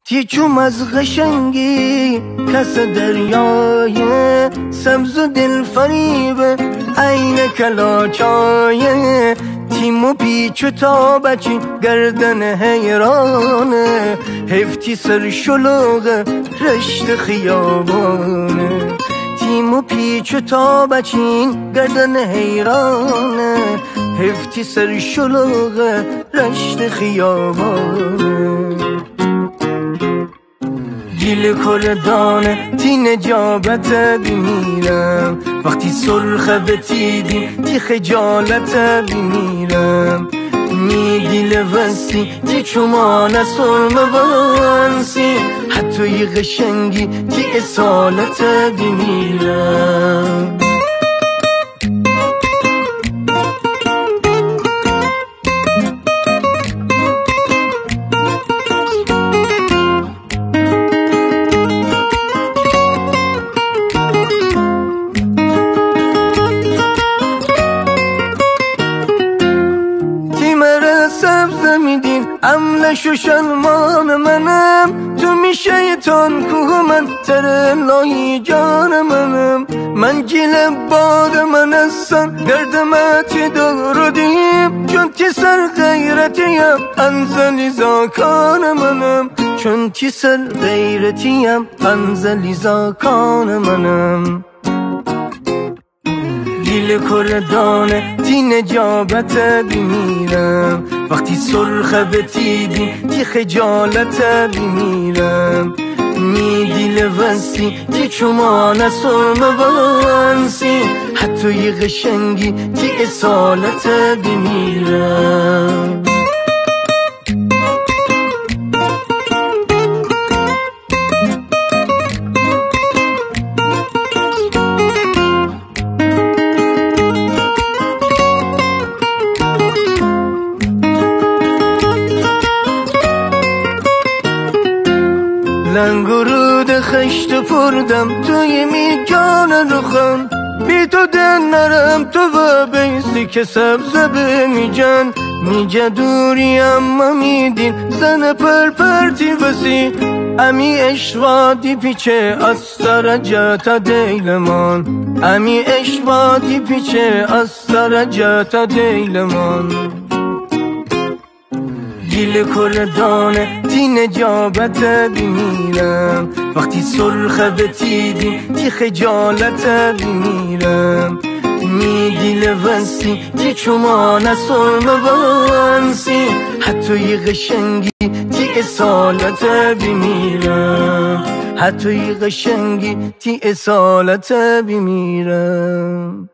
تیچوم از قشنگی کس دریای سبز و دل فریبه عین کلاچای تیم و پیچ و تابچی گردن حیرانه هفتی سر شلوغ رشت خیابانه تیم و پیچ و تابچین گردن حیرانه هفتی سر شلوغ رشت خیابانه گیل کردانه تی نجابت بمیرم وقتی سرخ بتیدیم تی خجالت بمیرم میگیل وستی تی چومان سرم ونسی حتی یه قشنگی تی اصالت بمیرم سبز میدین املش و شلمان منم تو می شیطان کوه من تر لای جان منم من گیل باد من هستم گردمتی داردیم چون تی سر غیرتیم انزلی زاکان منم چون تی سر غیرتیم انزلی زاکان منم گیل کردانه تی نجابت بمیرم وقتی سرخ بتیدیم تی خجالت بمیرم میگیل وستی تی چومان سرم ونسی حتی یه قشنگی تی اصالت بمیرم لنگرود خشت پردم توی میجان رخم بی تو دل نرم تو و بیستی که سبز بمیجن میجه دوری اما میدین زن پرپرتی بسی امی اشوادی پیچه از سرجت دیلمان امی اشوادی پیچه از سرجت دیلمان گیل کردانه تی نجابت بمیرم وقتی سرخ بتیدیم تی خجالت بمیرم میگیل وستی تی چومان سرم ونسی حتی یه قشنگی تی اصالت بمیرم حتی یه قشنگی تی اصالت بمیرم